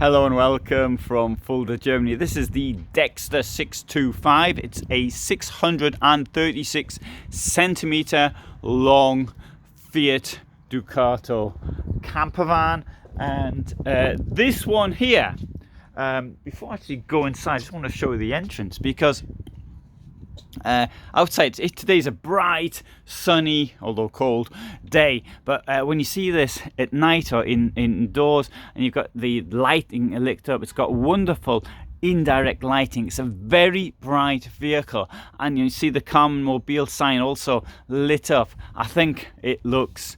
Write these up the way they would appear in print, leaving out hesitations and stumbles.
Hello and welcome from Fulda, Germany. This is the Dexter 625. It's a 636 centimeter long Fiat Ducato campervan, and this one here, before I actually go inside, I just want to show you the entrance because outside today's a bright, sunny, although cold day, but when you see this at night or indoors and you've got the lighting lit up, it's got wonderful indirect lighting. It's a very bright vehicle, and you see the Karmann Mobil sign also lit up. I think it looks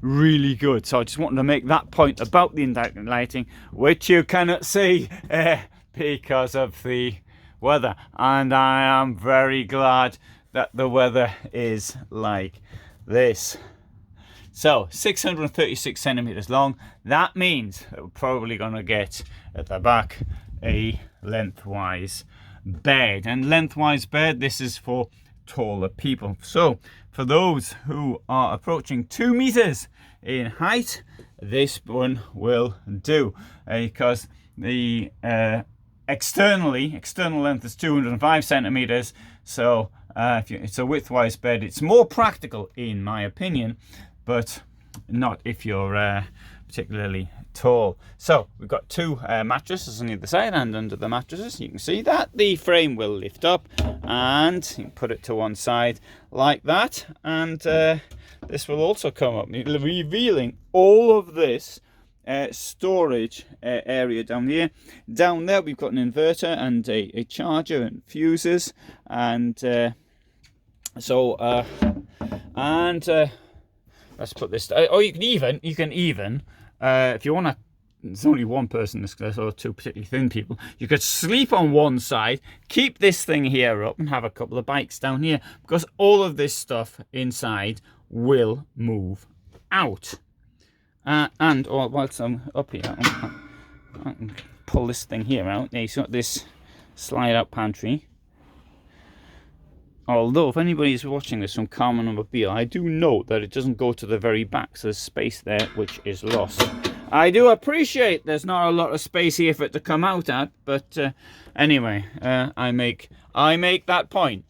really good, so I just wanted to make that point about the indirect lighting, which you cannot see because of the weather, and I am very glad that the weather is like this. So 636 centimeters long. That means that we're probably going to get at the back a lengthwise bed, and lengthwise bed, this is for taller people. So for those who are approaching 2 meters in height, this one will do, because the external length is 205 centimeters. So if it's a widthwise bed, it's more practical in my opinion, but not if you're particularly tall. So we've got two mattresses on either side, and under the mattresses you can see that the frame will lift up, and you can put it to one side like that, and this will also come up, revealing all of this storage area down here. Down there we've got an inverter and a charger and fuses, and let's put this. Oh, you can even if you want to. There's only one person in this class, or two particularly thin people. You could sleep on one side, keep this thing here up, and have a couple of bikes down here, because all of this stuff inside will move out. Whilst I'm up here, I can pull this thing here out. Now you've got this slide out pantry. Although, if anybody's watching this from Karmann Mobil, I do note that it doesn't go to the very back, so there's space there which is lost. I do appreciate there's not a lot of space here for it to come out at, but anyway, I make that point.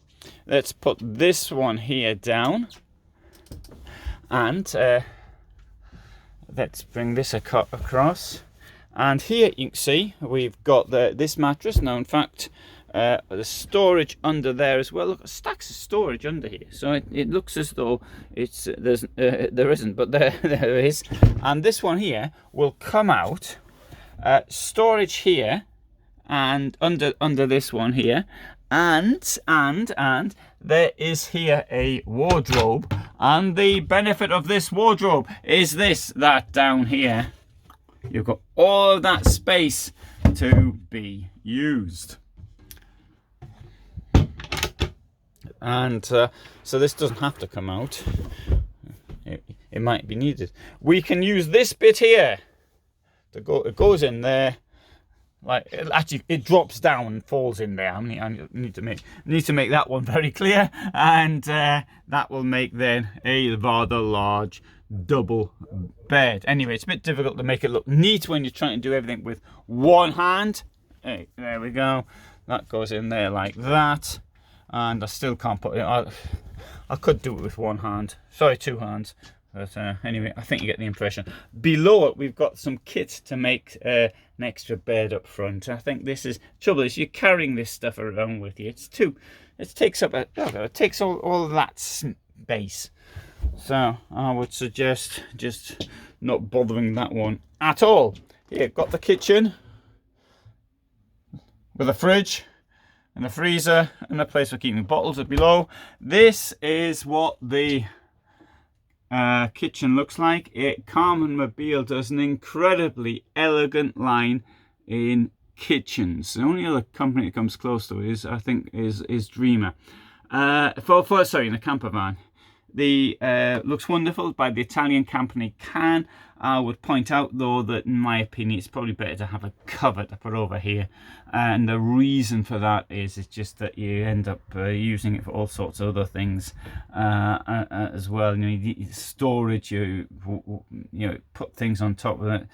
Let's put this one here down, and let's bring this across. And here you can see we've got this mattress. Now, in fact, the storage under there as well. Look, stacks of storage under here. So it looks as though there isn't, but there is. And this one here will come out. Storage here, and under this one here, and there is here a wardrobe. And the benefit of this wardrobe is that down here you've got all of that space to be used. And so this doesn't have to come out. It might be needed. We can use this bit here to go. It goes in there. Like, it drops down and falls in there. I need to make that one very clear, and that will make then a rather large double bed. Anyway, it's a bit difficult to make it look neat when you're trying to do everything with one hand. Hey, there we go. That goes in there like that, and I still can't put it. I could do it with one hand. Sorry, two hands. But anyway, I think you get the impression. Below it, we've got some kit to make an extra bed up front. I think this is trouble is you're carrying this stuff around with you. It takes all of that space. So I would suggest just not bothering that one at all. Here, got the kitchen with a fridge and a freezer and a place for keeping bottles below. This is what the kitchen looks like. Karmann Mobil does an incredibly elegant line in kitchens. The only other company that comes close to it is Dreamer. Sorry, in a camper van. The looks wonderful by the Italian company Can. I would point out though that in my opinion it's probably better to have a cover to put over here, and the reason for that is it's just that you end up using it for all sorts of other things as well. You know, storage, you put things on top of it.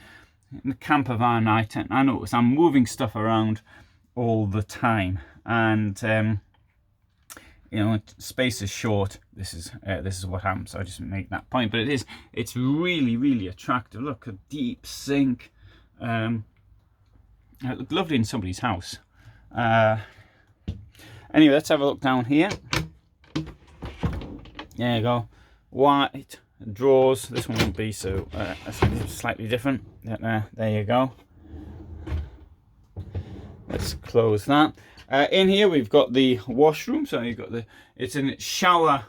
in the camper van, I notice I'm moving stuff around all the time, and you know, space is short. This is what happens. So I just make that point, but it's really attractive. Look, a deep sink. It looked lovely in somebody's house. Anyway, let's have a look down here. There you go. White drawers. This one won't be so slightly different. There you go. Let's close that. In here we've got the washroom. So you've got it's in its shower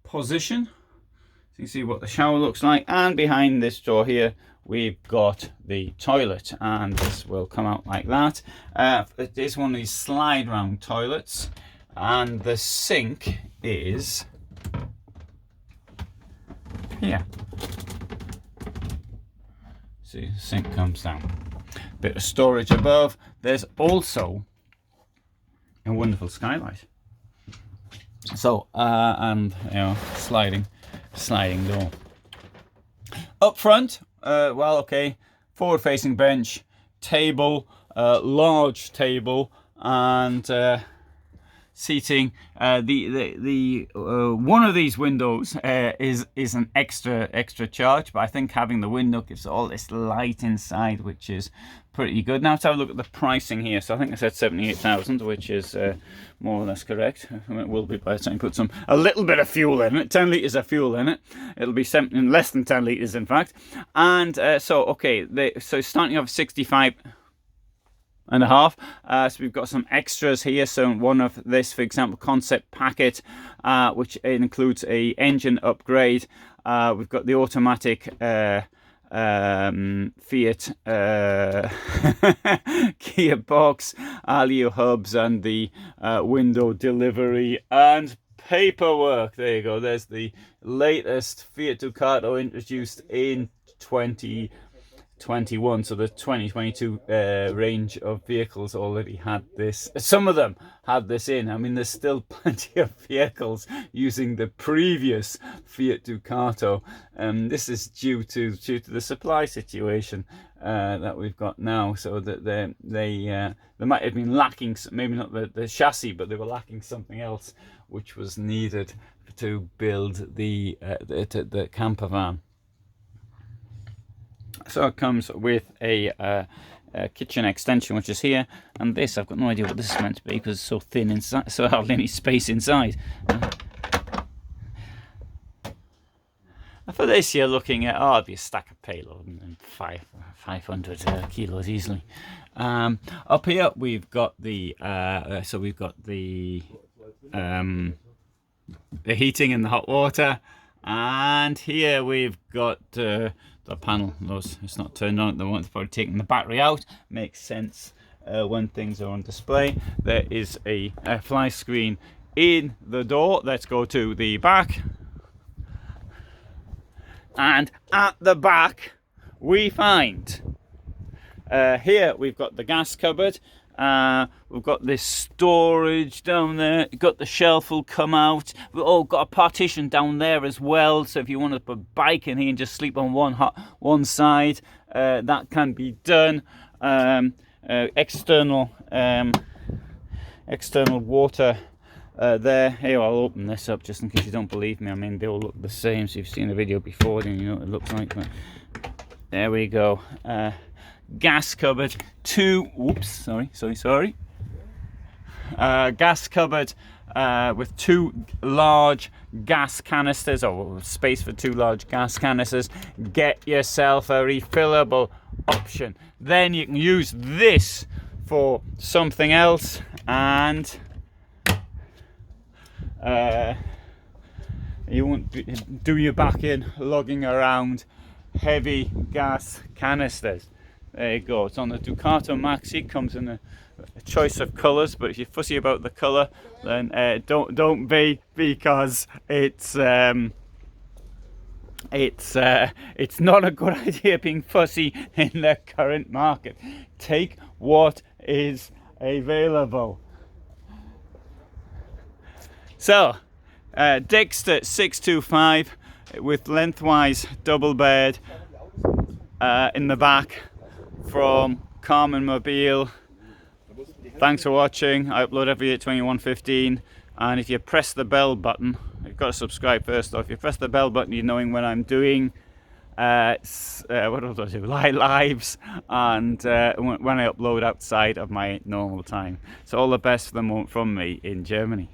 position. So you can see what the shower looks like. And behind this door here, we've got the toilet, and this will come out like that. It is one of these slide round toilets, and the sink is here. See, the sink comes down. Bit of storage above. There's also a wonderful skylight. So and you know, sliding door. Up front, well, okay, forward facing bench, table, large table, and seating. The one of these windows is an extra charge, but I think having the window gives all this light inside, which is pretty good. Now let's have a look at the pricing here. So I think I said 78,000, which is more or less correct. It will be by the time you put a little bit of fuel in it. 10 litres of fuel in it. It'll be less than 10 litres, in fact. And so okay, so starting off 65 and a half. So we've got some extras here. So one of this, for example, concept packet, which includes a engine upgrade. We've got the automatic Fiat gearbox, Alio hubs, and the window delivery and paperwork. There you go. There's the latest Fiat Ducato introduced in 2021. So the 2022 range of vehicles already had this. Some of them had this in. I mean, there's still plenty of vehicles using the previous Fiat Ducato. This is due to the supply situation that we've got now. So that they might have been lacking, maybe not the chassis, but they were lacking something else which was needed to build the camper van. So it comes with a kitchen extension, which is here, and this, I've got no idea what this is meant to be because it's so thin inside, so hardly any space inside. For this, you're looking at, it'd be a stack of payload and 500 kilos easily. Up here we've got the heating and the hot water, and here we've got the panel. It's not turned on at the moment. They've probably taken the battery out. Makes sense when things are on display. There is a fly screen in the door. Let's go to the back. And at the back we find here we've got the gas cupboard. We've got this storage down there. You've got the shelf will come out. We've got a partition down there as well. So if you want to put a bike in here and just sleep on one side, that can be done. External water there. Here, I'll open this up just in case you don't believe me. I mean, they all look the same. So if you've seen the video before, then you know what it looks like. But there we go. Gas cupboard, gas cupboard with two large gas canisters, or space for two large gas canisters. Get yourself a refillable option. Then you can use this for something else, and you won't do your back in lugging around heavy gas canisters. There you go. It's on the Ducato Maxi. Comes in a choice of colours, but if you're fussy about the colour, then don't be, because it's not a good idea being fussy in the current market. Take what is available. So, Dexter 625 with lengthwise double bed. in the back from Karmann Mobil. Thanks for watching. I upload every day at 21:15, and if you press the bell button, you've got to subscribe first though. If you press the bell button, you're knowing when I'm doing what else do I do? Lives, and when I upload outside of my normal time. So all the best for the moment from me in Germany.